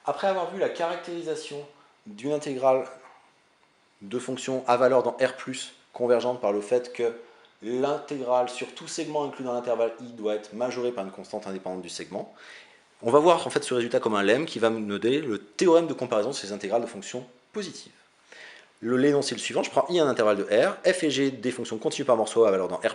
Après avoir vu la caractérisation d'une intégrale de fonction à valeur dans R+, convergente par le fait que l'intégrale sur tout segment inclus dans l'intervalle i doit être majorée par une constante indépendante du segment, on va voir en fait ce résultat comme un lemme qui va nous donner le théorème de comparaison sur ces intégrales de fonctions positives. L'énoncé est le suivant, je prends i un intervalle de R, f et g des fonctions continues par morceau à valeur dans R+.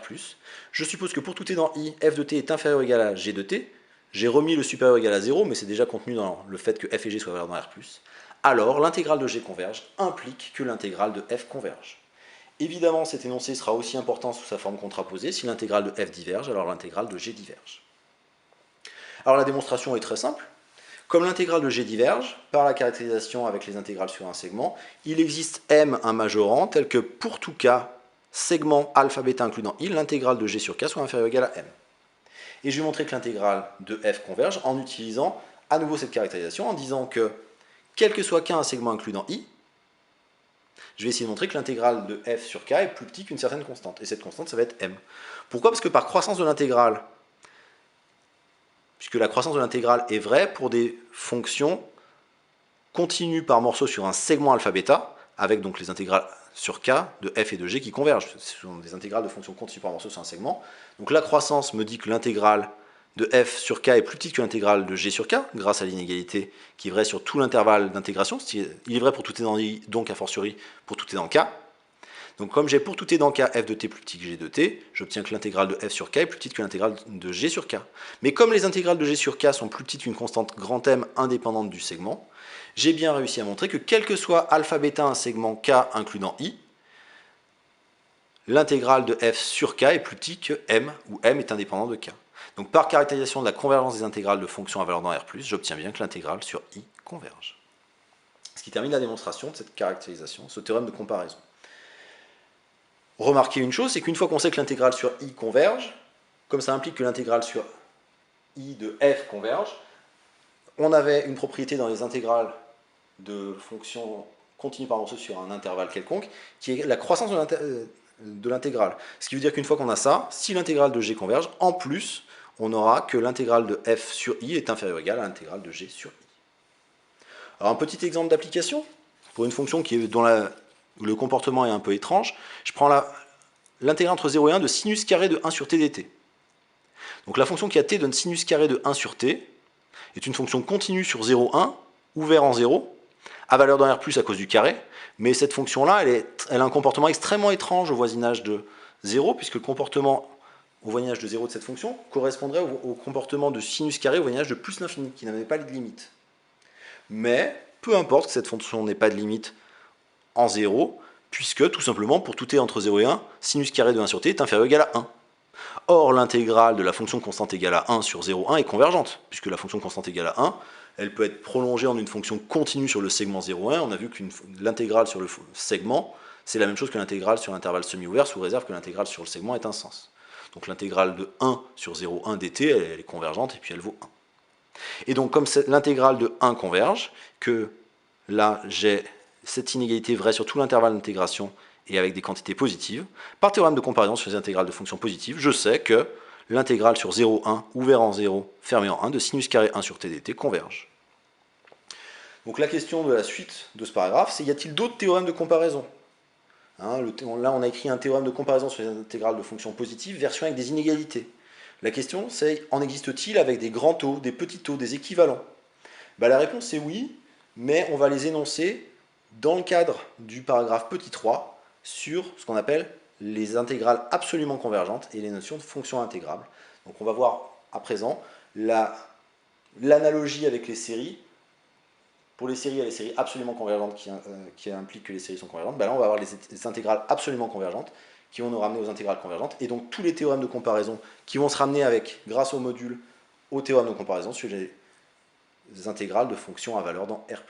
Je suppose que pour tout t dans i, f de t est inférieur ou égal à g de t. J'ai remis le supérieur ou égal à 0, mais c'est déjà contenu dans le fait que f et g soient à valeur dans R+. Alors, l'intégrale de g converge implique que l'intégrale de f converge. Évidemment, cet énoncé sera aussi important sous sa forme contraposée. Si l'intégrale de f diverge, alors l'intégrale de g diverge. Alors la démonstration est très simple. Comme l'intégrale de g diverge, par la caractérisation avec les intégrales sur un segment, il existe m un majorant tel que pour tout cas, segment alpha bêta inclus dans i, l'intégrale de g sur k soit inférieure ou égale à m. Et je vais montrer que l'intégrale de f converge en utilisant à nouveau cette caractérisation, en disant que quel que soit k un segment inclus dans i, je vais essayer de montrer que l'intégrale de f sur k est plus petit qu'une certaine constante. Et cette constante, ça va être m. Pourquoi? Parce que par croissance de l'intégrale, puisque la croissance de l'intégrale est vraie pour des fonctions continues par morceau sur un segment alpha bêta, avec donc les intégrales sur k de f et de g qui convergent. Ce sont des intégrales de fonctions continues par morceau sur un segment. Donc la croissance me dit que l'intégrale de f sur k est plus petite que l'intégrale de g sur k, grâce à l'inégalité qui est vraie sur tout l'intervalle d'intégration. Il est vrai pour tout t dans i, donc a fortiori pour tout t dans k. Donc comme j'ai pour tout t dans k f de t plus petit que g de t, j'obtiens que l'intégrale de f sur k est plus petite que l'intégrale de g sur k. Mais comme les intégrales de g sur k sont plus petites qu'une constante grand M indépendante du segment, j'ai bien réussi à montrer que quel que soit alpha bêta un segment k inclus dans i, l'intégrale de f sur k est plus petit que m, où m est indépendant de k. Donc par caractérisation de la convergence des intégrales de fonctions à valeur dans R+, j'obtiens bien que l'intégrale sur i converge. Ce qui termine la démonstration de cette caractérisation, ce théorème de comparaison. Remarquez une chose, c'est qu'une fois qu'on sait que l'intégrale sur i converge, comme ça implique que l'intégrale sur i de f converge, on avait une propriété dans les intégrales de fonctions continues par morceau sur un intervalle quelconque, qui est la croissance de l'intégrale. Ce qui veut dire qu'une fois qu'on a ça, si l'intégrale de g converge, en plus, on aura que l'intégrale de f sur i est inférieure ou égale à l'intégrale de g sur i. Alors un petit exemple d'application, pour une fonction dont le comportement est un peu étrange, je prends l'intégrale entre 0 et 1 de sinus carré de 1 sur t dt. Donc la fonction qui a t donne sinus carré de 1 sur t est une fonction continue sur 0, 1, ouvert en 0, à valeur dans R+, à cause du carré, mais cette fonction-là, elle a un comportement extrêmement étrange au voisinage de 0, puisque le comportement au voisinage de 0 de cette fonction correspondrait au comportement de sinus carré au voisinage de plus l'infini, qui n'avait pas de limite. Mais peu importe que cette fonction n'ait pas de limite en 0, puisque tout simplement, pour tout t entre 0 et 1, sinus carré de 1 sur t est inférieur ou égal à 1. Or, l'intégrale de la fonction constante égale à 1 sur 0,1 est convergente, puisque la fonction constante égale à 1, elle peut être prolongée en une fonction continue sur le segment 0,1. On a vu que l'intégrale sur le segment, c'est la même chose que l'intégrale sur l'intervalle semi-ouvert, sous réserve que l'intégrale sur le segment ait un sens. Donc l'intégrale de 1 sur 0,1 dt, elle est convergente, et puis elle vaut 1. Et donc, comme l'intégrale de 1 converge, que là, j'ai cette inégalité vraie sur tout l'intervalle d'intégration et avec des quantités positives, par théorème de comparaison sur les intégrales de fonctions positives, je sais que l'intégrale sur 0, 1, ouvert en 0, fermé en 1, de sinus carré 1 sur t dt converge. Donc la question de la suite de ce paragraphe, c'est y a-t-il d'autres théorèmes de comparaison? Là, on a écrit un théorème de comparaison sur les intégrales de fonctions positives, version avec des inégalités. La question, c'est en existe-t-il avec des grands taux, des petits taux, des équivalents? La réponse est oui, mais on va les énoncer dans le cadre du paragraphe petit 3 sur ce qu'on appelle les intégrales absolument convergentes et les notions de fonctions intégrables. Donc on va voir à présent l'analogie avec les séries. Pour les séries, il y a les séries absolument convergentes qui impliquent que les séries sont convergentes. Là, on va avoir les intégrales absolument convergentes qui vont nous ramener aux intégrales convergentes. Et donc tous les théorèmes de comparaison qui vont se ramener grâce au module, au théorème de comparaison sur les intégrales de fonctions à valeur dans R+.